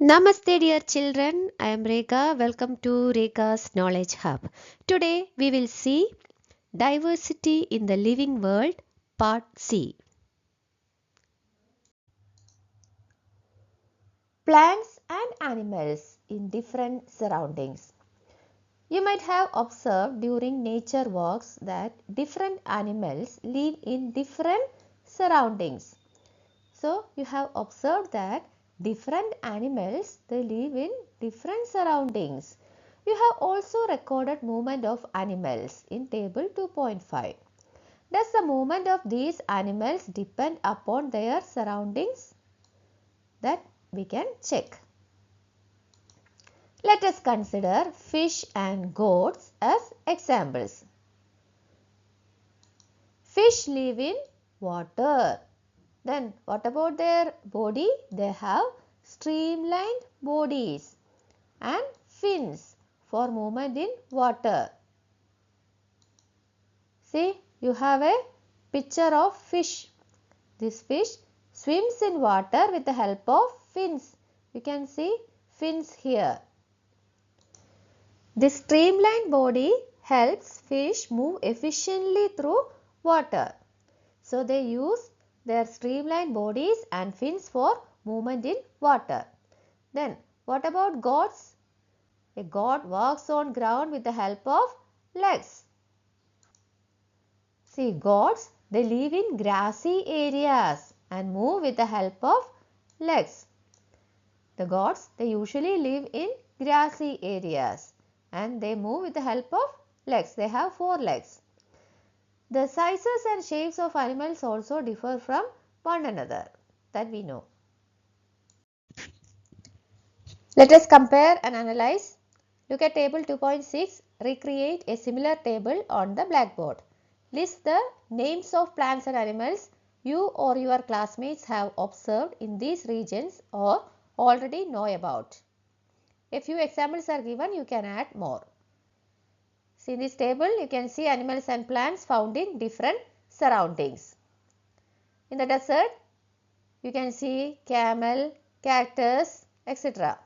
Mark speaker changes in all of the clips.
Speaker 1: Namaste dear children, I am Rekha. Welcome to Rekha's Knowledge Hub. Today we will see Diversity in the Living World Part C. Plants and animals in different surroundings. You might have observed during nature walks that different animals live in different surroundings. So you have observed that different animals they live in different surroundings. You have also recorded movement of animals in table 2.5. Does the movement of these animals depend upon their surroundings? That we can check. Let us consider fish and goats as examples. Fish live in water. Then what about their body? They have streamlined bodies and fins for movement in water. See, you have a picture of fish. This fish swims in water with the help of fins. You can see fins here. This streamlined body helps fish move efficiently through water. So they use their streamlined bodies and fins for movement in water. Then what about goats? A goat walks on ground with the help of legs. See, goats they live in grassy areas and move with the help of legs. The goats they usually live in grassy areas and they move with the help of legs. They have 4 legs. The sizes and shapes of animals also differ from one another, that we know. Let us compare and analyze. Look at table 2.6. Recreate a similar table on the blackboard. List the names of plants and animals you or your classmates have observed in these regions or already know about. A few examples are given, you can add more. See this table, you can see animals and plants found in different surroundings. In the desert, you can see camel, cactus, etc.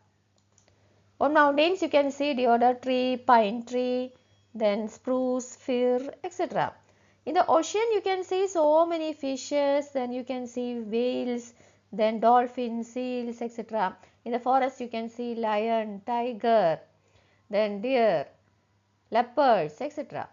Speaker 1: On mountains, you can see deodar tree, pine tree, then spruce, fir, etc. In the ocean, you can see so many fishes, then you can see whales, then dolphins, seals, etc. In the forest, you can see lion, tiger, then deer, leopards, etc.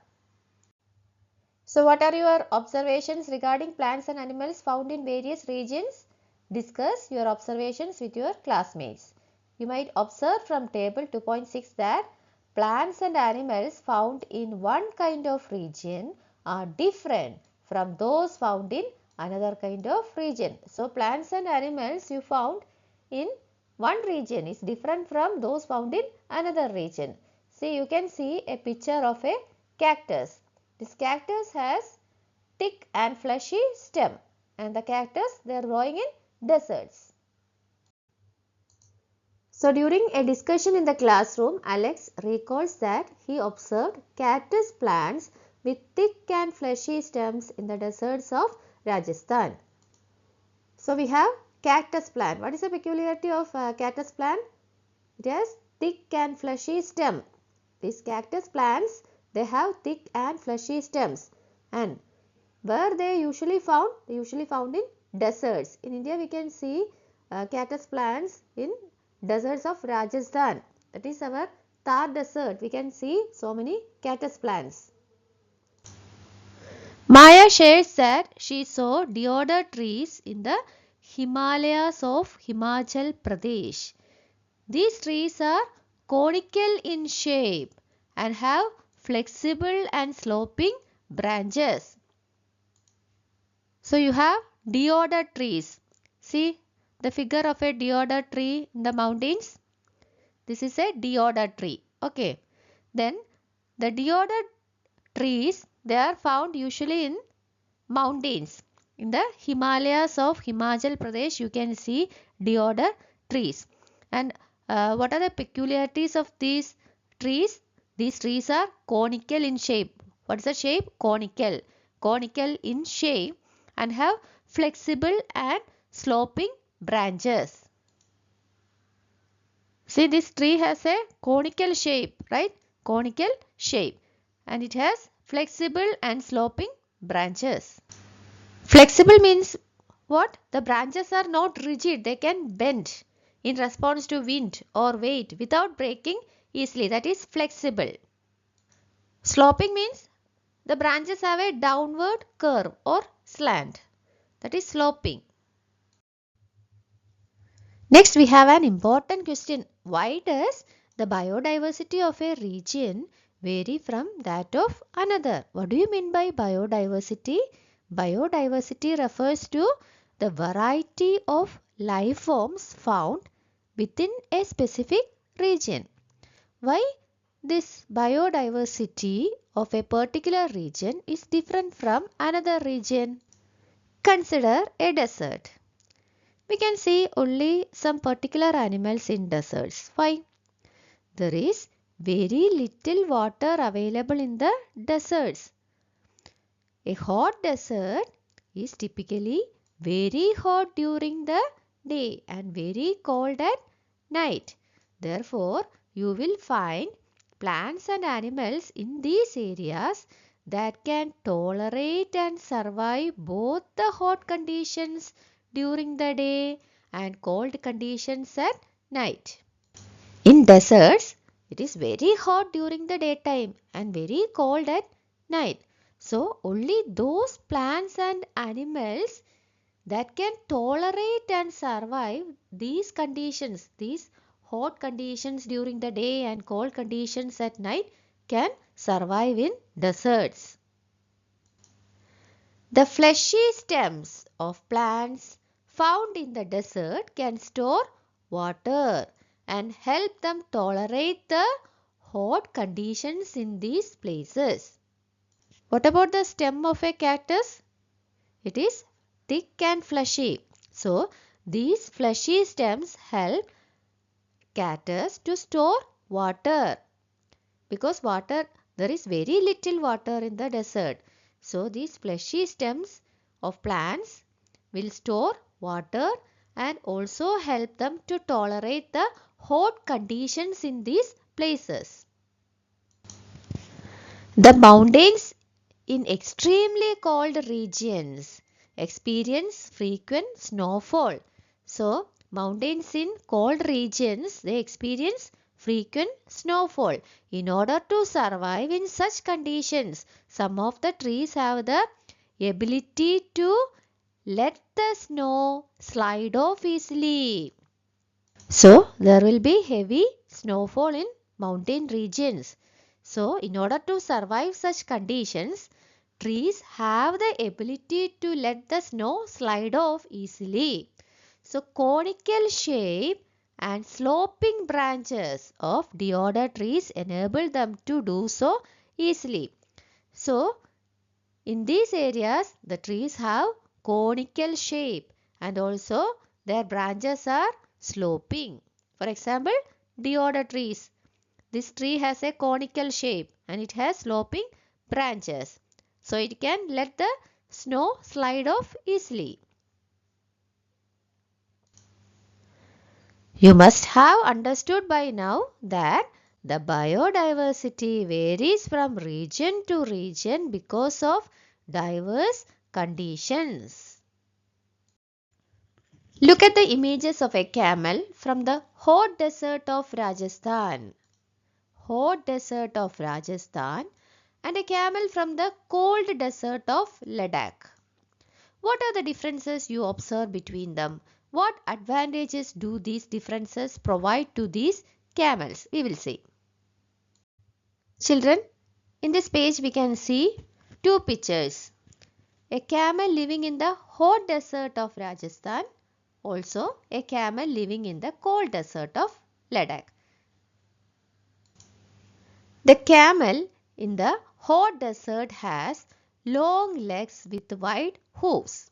Speaker 1: So what are your observations regarding plants and animals found in various regions? Discuss your observations with your classmates. You might observe from table 2.6 that plants and animals found in one kind of region are different from those found in another kind of region. So plants and animals you found in one region is different from those found in another region. See, you can see a picture of a cactus. This cactus has thick and fleshy stem and the cactus they are growing in deserts. So during a discussion in the classroom, Alex recalls that he observed cactus plants with thick and fleshy stems in the deserts of Rajasthan. So we have cactus plant. What is the peculiarity of cactus plant? It has thick and fleshy stem. These cactus plants they have thick and fleshy stems, and where they usually found? They usually found in deserts. In India we can see cactus plants in deserts of Rajasthan. That is our Thar desert. We can see so many cactus plants. Maya shares that she saw deodar trees in the Himalayas of Himachal Pradesh. These trees are conical in shape and have flexible and sloping branches. So you have deodar trees. See the figure of a deodar tree in the mountains. This is a deodar tree. Okay. Then the deodar trees they are found usually in mountains. In the Himalayas of Himachal Pradesh you can see deodar trees. And what are the peculiarities of these trees? These trees are conical in shape. What is the shape? Conical. Conical in shape and have flexible and sloping branches. See, this tree has a conical shape, right? Conical shape. And it has flexible and sloping branches. Flexible means what? The branches are not rigid. They can bend in response to wind or weight without breaking easily. That is flexible. Sloping means the branches have a downward curve or slant. That is sloping. Next, we have an important question. Why does the biodiversity of a region vary from that of another? What do you mean by biodiversity? Biodiversity refers to the variety of life forms found within a specific region. Why this biodiversity of a particular region is different from another region? Consider a desert. We can see only some particular animals in deserts. Why? There is very little water available in the deserts. A hot desert is typically very hot during the day and very cold at night. Therefore, you will find plants and animals in these areas that can tolerate and survive both the hot conditions during the day and cold conditions at night. In deserts, it is very hot during the daytime and very cold at night. So, only those plants and animals that can tolerate and survive these conditions, these hot conditions during the day and cold conditions at night, can survive in deserts. The fleshy stems of plants found in the desert can store water and help them tolerate the hot conditions in these places. What about the stem of a cactus? It is thick and fleshy. So, these fleshy stems help cactus to store water because there is very little water in the desert. So, these fleshy stems of plants will store water and also help them to tolerate the hot conditions in these places. The mountains in extremely cold regions experience frequent snowfall. So, mountains in cold regions, they experience frequent snowfall. In order to survive in such conditions, some of the trees have the ability to let the snow slide off easily. So, there will be heavy snowfall in mountain regions. So, in order to survive such conditions, trees have the ability to let the snow slide off easily. So, conical shape and sloping branches of deodar trees enable them to do so easily. So, in these areas, the trees have conical shape and also their branches are sloping. For example, deodar trees. This tree has a conical shape and it has sloping branches. So, it can let the snow slide off easily. You must have understood by now that the biodiversity varies from region to region because of diverse conditions. Look at the images of a camel from the hot desert of Rajasthan. Hot desert of Rajasthan and a camel from the cold desert of Ladakh. What are the differences you observe between them? What advantages do these differences provide to these camels? We will see. Children, in this page we can see two pictures. A camel living in the hot desert of Rajasthan, also a camel living in the cold desert of Ladakh. The camel in the hot desert has long legs with wide hooves.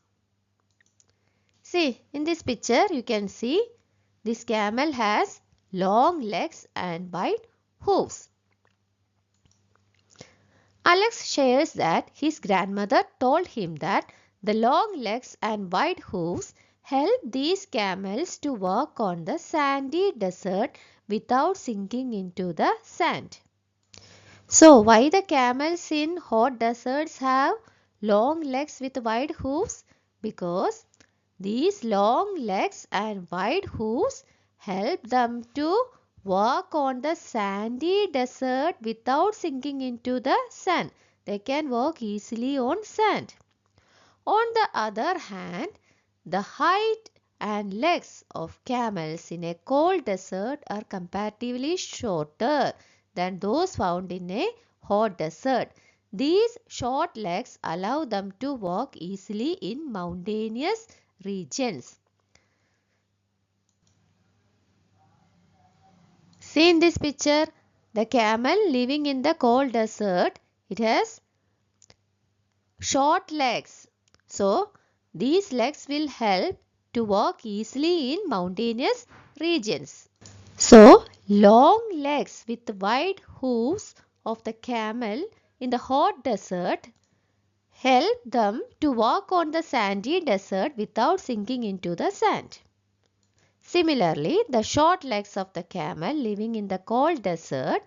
Speaker 1: See, in this picture you can see this camel has long legs and wide hooves. Alex shares that his grandmother told him that the long legs and wide hooves help these camels to walk on the sandy desert without sinking into the sand. So, why the camels in hot deserts have long legs with wide hooves? Because these long legs and wide hooves help them to walk on the sandy desert without sinking into the sand. They can walk easily on sand. On the other hand, the height and legs of camels in a cold desert are comparatively shorter than those found in a hot desert. These short legs allow them to walk easily in mountainous regions. See in this picture, the camel living in the cold desert, it has short legs. So, these legs will help to walk easily in mountainous regions. So, long legs with wide hooves of the camel in the hot desert help them to walk on the sandy desert without sinking into the sand. Similarly, the short legs of the camel living in the cold desert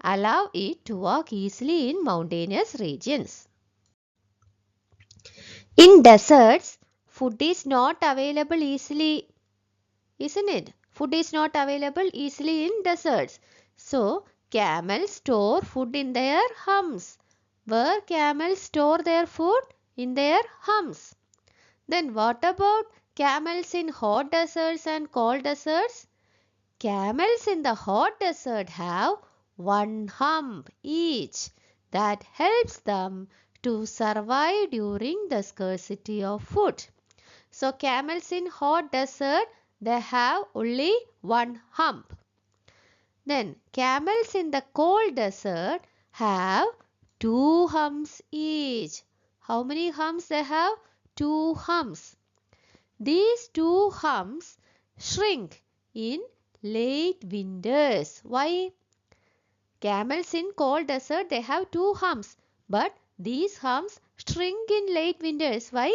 Speaker 1: allow it to walk easily in mountainous regions. In deserts, food is not available easily, isn't it? Food is not available easily in deserts. So, camels store food in their humps. Where camels store their food? In their humps. Then what about camels in hot deserts and cold deserts? Camels in the hot desert have one hump each that helps them to survive during the scarcity of food. So camels in hot desert, they have only one hump. Then camels in the cold desert have two humps each. How many humps they have? Two humps. These two humps shrink in late winters. Why? Camels in cold desert, they have two humps. But these humps shrink in late winters. Why?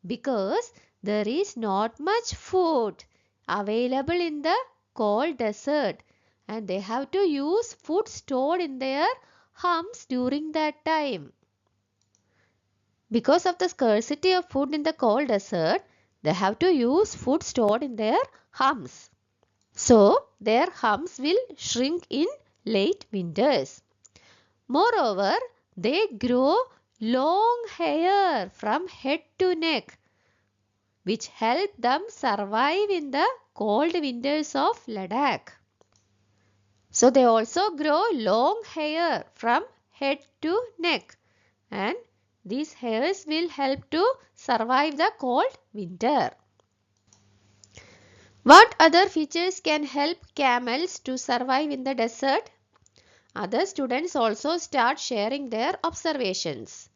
Speaker 1: Because there is not much food available in the cold desert. And they have to use food stored in their humps during that time. Because of the scarcity of food in the cold desert, they have to use food stored in their humps. So, their humps will shrink in late winters. Moreover, they grow long hair from head to neck, which help them survive in the cold winters of Ladakh. So, they also grow long hair from head to neck, and these hairs will help to survive the cold winter. What other features can help camels to survive in the desert? Other students also start sharing their observations.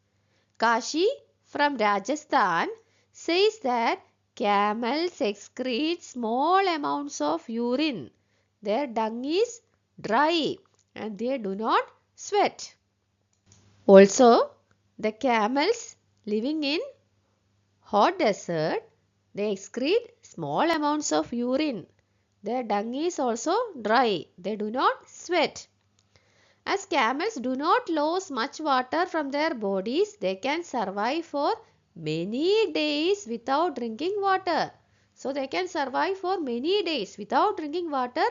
Speaker 1: Kashi from Rajasthan says that camels excrete small amounts of urine. Their dung is dry and they do not sweat. Also, the camels living in hot desert, they excrete small amounts of urine. Their dung is also dry. They do not sweat. As camels do not lose much water from their bodies, they can survive for many days without drinking water. So they can survive for many days without drinking water.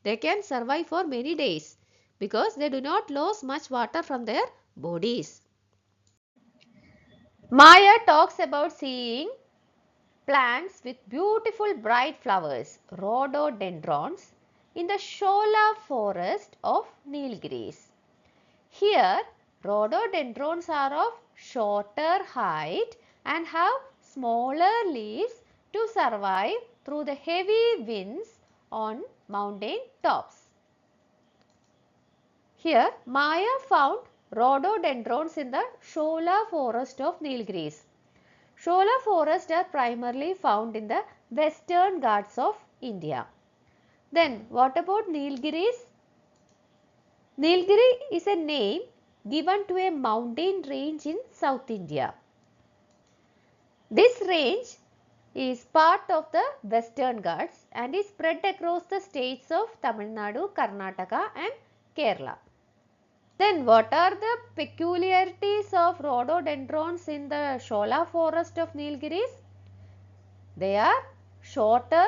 Speaker 1: They can survive for many days because they do not lose much water from their bodies. Maya talks about seeing plants with beautiful bright flowers, rhododendrons, in the Shola forest of Nilgiris. Here, rhododendrons are of shorter height and have smaller leaves to survive through the heavy winds on mountain tops. Here, Maya found rhododendrons in the Shola forest of Nilgiris. Shola forests are primarily found in the western Ghats of India. Then, what about Nilgiris? Nilgiri is a name given to a mountain range in South India. This range is part of the Western Ghats and is spread across the states of Tamil Nadu, Karnataka and Kerala. Then what are the peculiarities of rhododendrons in the Shola forest of Nilgiris? They are shorter,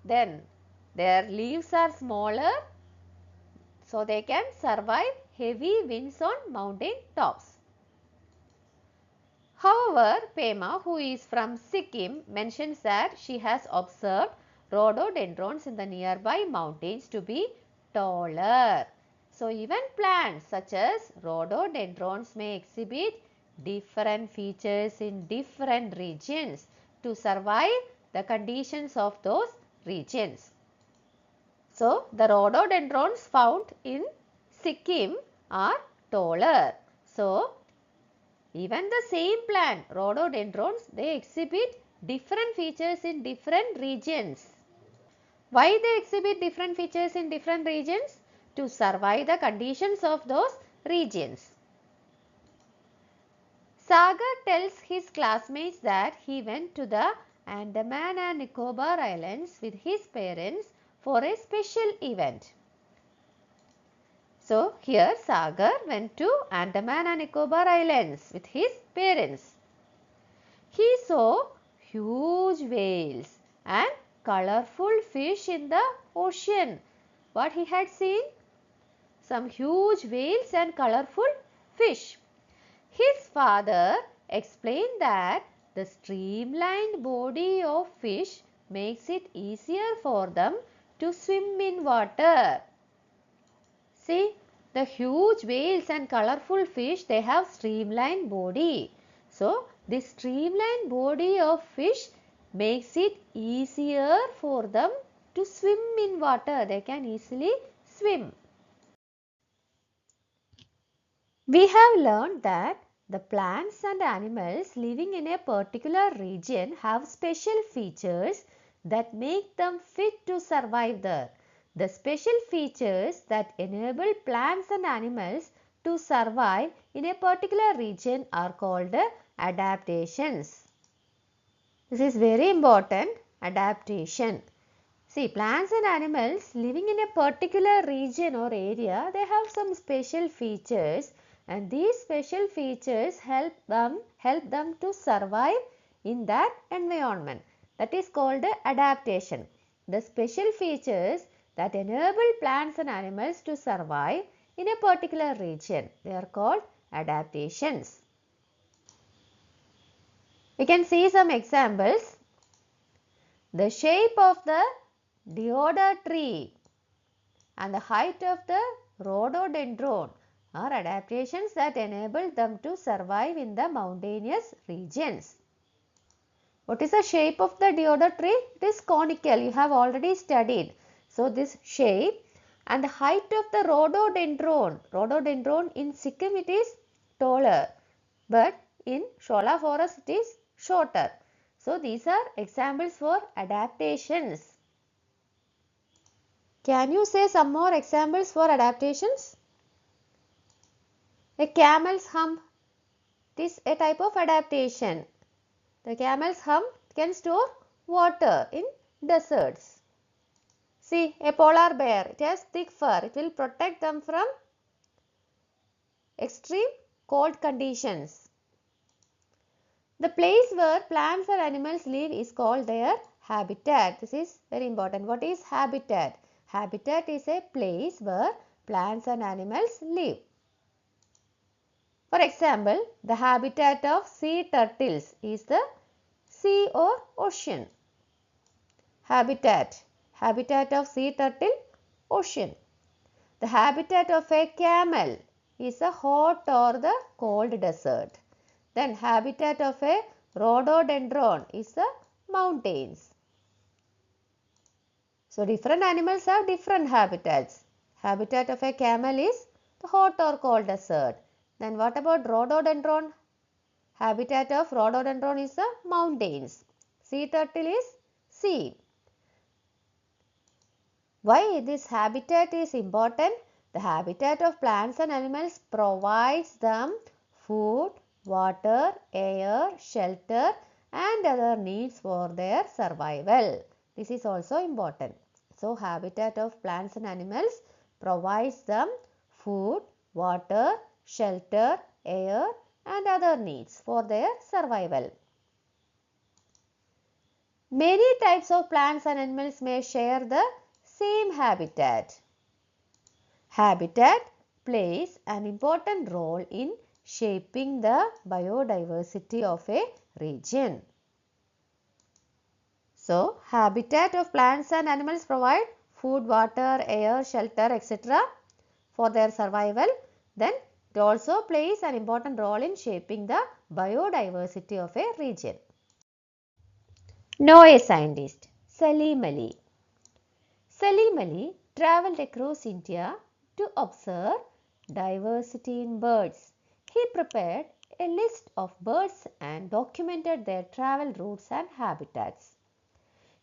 Speaker 1: then their leaves are smaller, so they can survive heavy winds on mountain tops. However, Pema, who is from Sikkim, mentions that she has observed rhododendrons in the nearby mountains to be taller. So, even plants such as rhododendrons may exhibit different features in different regions to survive the conditions of those regions. So, the rhododendrons found in Sikkim are taller. So, even the same plant, rhododendrons, they exhibit different features in different regions. Why they exhibit different features in different regions? To survive the conditions of those regions. Sagar tells his classmates that he went to the Andaman and Nicobar Islands with his parents for a special event. So, here Sagar went to Andaman and Nicobar Islands with his parents. He saw huge whales and colorful fish in the ocean. What he had seen? Some huge whales and colorful fish. His father explained that the streamlined body of fish makes it easier for them to swim in water. See, the huge whales and colorful fish, they have streamlined body. So, this streamlined body of fish makes it easier for them to swim in water. They can easily swim. We have learned that the plants and animals living in a particular region have special features that make them fit to survive there. The special features that enable plants and animals to survive in a particular region are called adaptations. This is very important, adaptation. See, plants and animals living in a particular region or area, they have some special features, and these special features help them to survive in that environment. That is called adaptation. The special features that enable plants and animals to survive in a particular region, they are called adaptations. We can see some examples. The shape of the deodar tree and the height of the rhododendron are adaptations that enable them to survive in the mountainous regions. What is the shape of the deodar tree? It is conical. You have already studied. So, this shape and the height of the rhododendron in Sikkim it is taller, but in Shola forest it is shorter. So, these are examples for adaptations. Can you say some more examples for adaptations? A camel's hump, it is a type of adaptation. The camel's hump can store water in deserts. See, a polar bear, it has thick fur, it will protect them from extreme cold conditions. The place where plants or animals live is called their habitat. This is very important. What is habitat? Habitat is a place where plants and animals live. For example, the habitat of sea turtles is the sea or ocean. Habitat of sea turtle, ocean. The habitat of a camel is a hot or the cold desert. Then habitat of a rhododendron is the mountains. So, different animals have different habitats. Habitat of a camel is the hot or cold desert. Then what about rhododendron? Habitat of rhododendron is the mountains. Sea turtle is sea. Why this habitat is important? The habitat of plants and animals provides them food, water, air, shelter and other needs for their survival. This is also important. So, habitat of plants and animals provides them food, water, shelter, air and other needs for their survival. Many types of plants and animals may share the same habitat. Habitat plays an important role in shaping the biodiversity of a region. So, habitat of plants and animals provide food, water, air, shelter, etc. for their survival. Then it also plays an important role in shaping the biodiversity of a region. Now a scientist, Salim Ali. Salim Ali travelled across India to observe diversity in birds. He prepared a list of birds and documented their travel routes and habitats.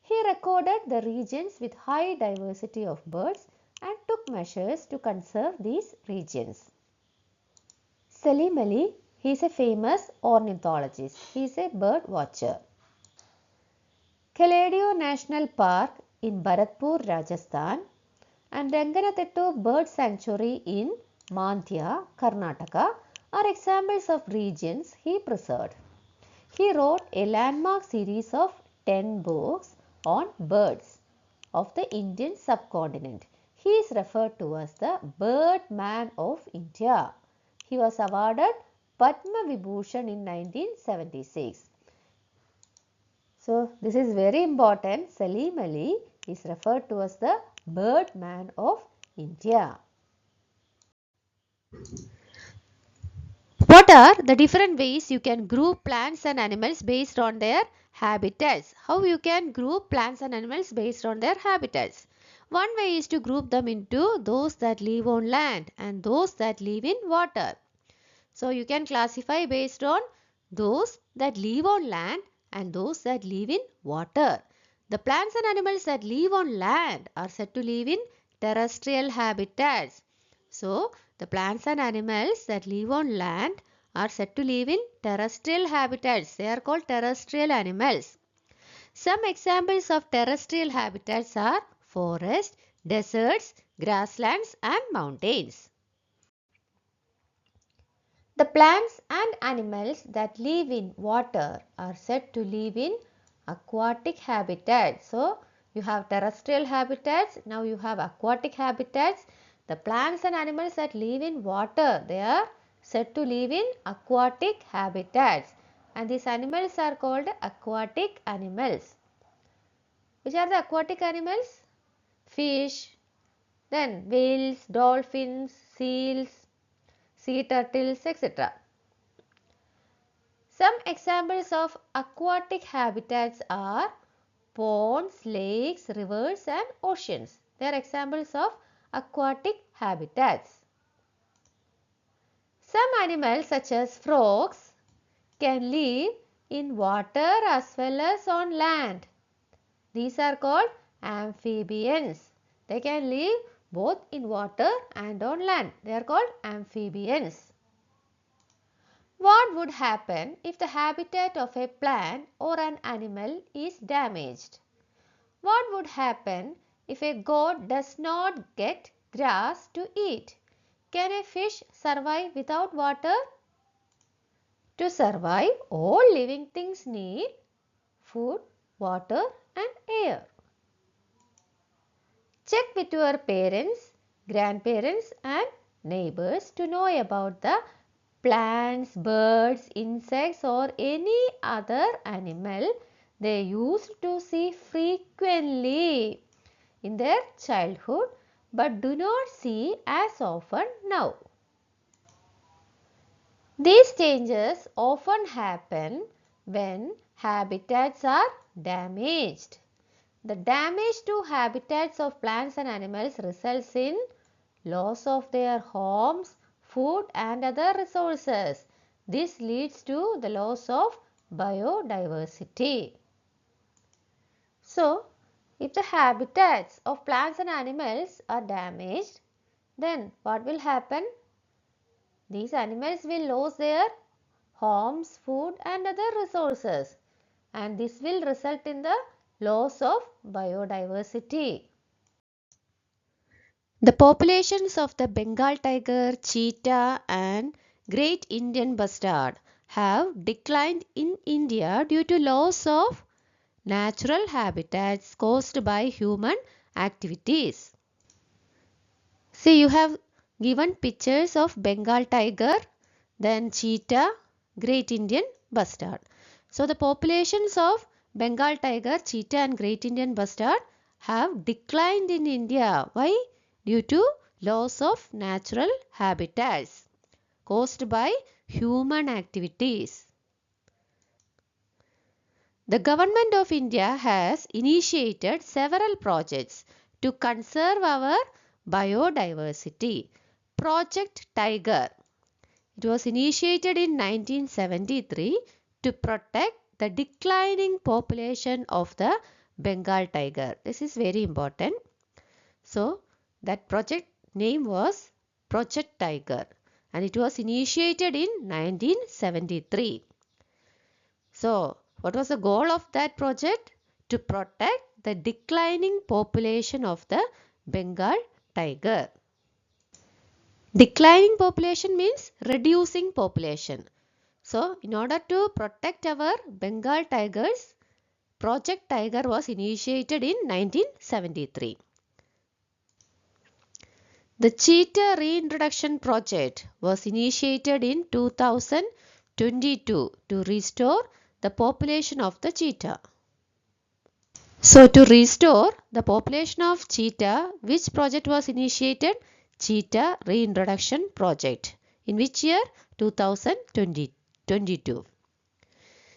Speaker 1: He recorded the regions with high diversity of birds and took measures to conserve these regions. Salim Ali, he is a famous ornithologist. He is a bird watcher. Kaladio National Park in Bharatpur, Rajasthan and Ranganathettu Bird Sanctuary in Mandya, Karnataka are examples of regions he preserved. He wrote a landmark series of 10 books on birds of the Indian subcontinent. He is referred to as the Bird Man of India. He was awarded Padma Vibhushan in 1976. So, this is very important. Salim Ali is referred to as the Bird Man of India. What are the different ways you can group plants and animals based on their habitats? How you can group plants and animals based on their habitats? One way is to group them into those that live on land and those that live in water. So, you can classify based on those that live on land and those that live in water. The plants and animals that live on land are said to live in terrestrial habitats. So, the plants and animals that live on land are said to live in terrestrial habitats. They are called terrestrial animals. Some examples of terrestrial habitats are forests, deserts, grasslands and mountains. The plants and animals that live in water are said to live in aquatic habitats. So, you have terrestrial habitats, now you have aquatic habitats. The plants and animals that live in water, they are said to live in aquatic habitats. And these animals are called aquatic animals. Which are the aquatic animals? Fish, then whales, dolphins, seals, sea turtles, etc. Some examples of aquatic habitats are ponds, lakes, rivers and oceans. They are examples of aquatic habitats. Some animals such as frogs can live in water as well as on land. These are called amphibians. They can live both in water and on land. They are called amphibians. What would happen if the habitat of a plant or an animal is damaged? What would happen if a goat does not get grass to eat? Can a fish survive without water? To survive, all living things need food, water and air. Check with your parents, grandparents and neighbors to know about the plants, birds, insects or any other animal they used to see frequently in their childhood but do not see as often now. These changes often happen when habitats are damaged. The damage to habitats of plants and animals results in loss of their homes, food and other resources. This leads to the loss of biodiversity. So, if the habitats of plants and animals are damaged, then what will happen? These animals will lose their homes, food and other resources. and this will result in the loss of biodiversity. The populations of the Bengal tiger, cheetah and great Indian bustard have declined in India due to loss of natural habitats caused by human activities. See, you have given pictures of Bengal tiger, then cheetah, great Indian bustard. So the populations of Bengal tiger, cheetah and great Indian bustard have declined in India. Why? Due to loss of natural habitats caused by human activities. The government of India has initiated several projects to conserve our biodiversity. Project Tiger. It was initiated in 1973 to protect the declining population of the Bengal tiger. This is very important. So, that project name was Project Tiger and it was initiated in 1973. So, what was the goal of that project? To protect the declining population of the Bengal tiger. Declining population means reducing population. So, in order to protect our Bengal tigers, Project Tiger was initiated in 1973. The cheetah reintroduction project was initiated in 2022 to restore the population of the cheetah. So, to restore the population of cheetah, which project was initiated? Cheetah reintroduction project. In which year? 2022.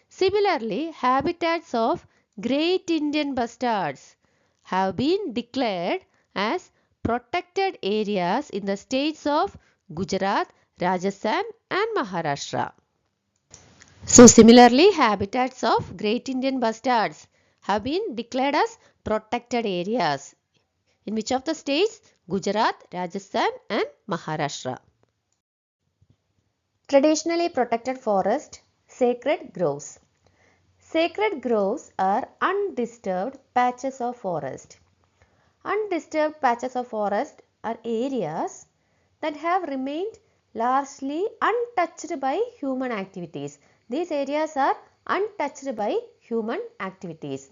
Speaker 1: Similarly, habitats of great Indian bustards have been declared as protected areas in the states of Gujarat, Rajasthan and Maharashtra. So similarly, habitats of great Indian bustards have been declared as protected areas. In which of the states? Gujarat, Rajasthan and Maharashtra. Traditionally protected forest, sacred groves. Sacred groves are undisturbed patches of forest. Undisturbed patches of forest are areas that have remained largely untouched by human activities. These areas are untouched by human activities.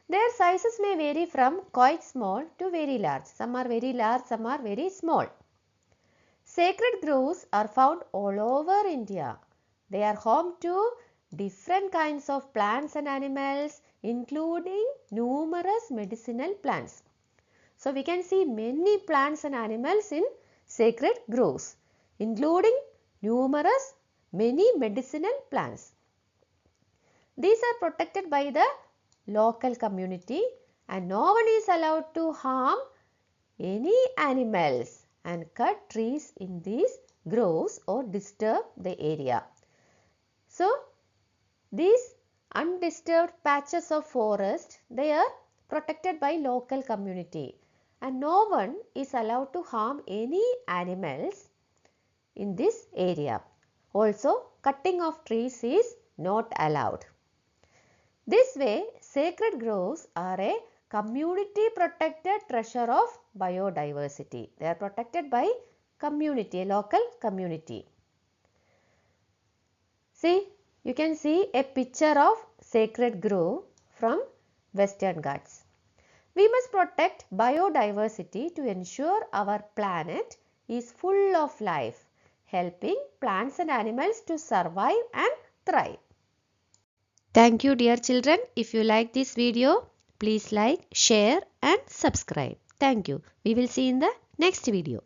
Speaker 1: Their sizes may vary from quite small to very large. Some are very large, some are very small. Sacred groves are found all over India. They are home to different kinds of plants and animals, including numerous medicinal plants. So we can see many plants and animals in sacred groves, including many medicinal plants. These are protected by the local community and no one is allowed to harm any animals and cut trees in these groves or disturb the area. So, these undisturbed patches of forest, they are protected by local community and no one is allowed to harm any animals in this area. Also, cutting of trees is not allowed. This way, sacred groves are a community protected treasure of biodiversity. They are protected by community, a local community. See, you can see a picture of sacred grove from Western Ghats. We must protect biodiversity to ensure our planet is full of life, helping plants and animals to survive and thrive. Thank you dear children. If you like this video, please like, share and subscribe. Thank you. We will see in the next video.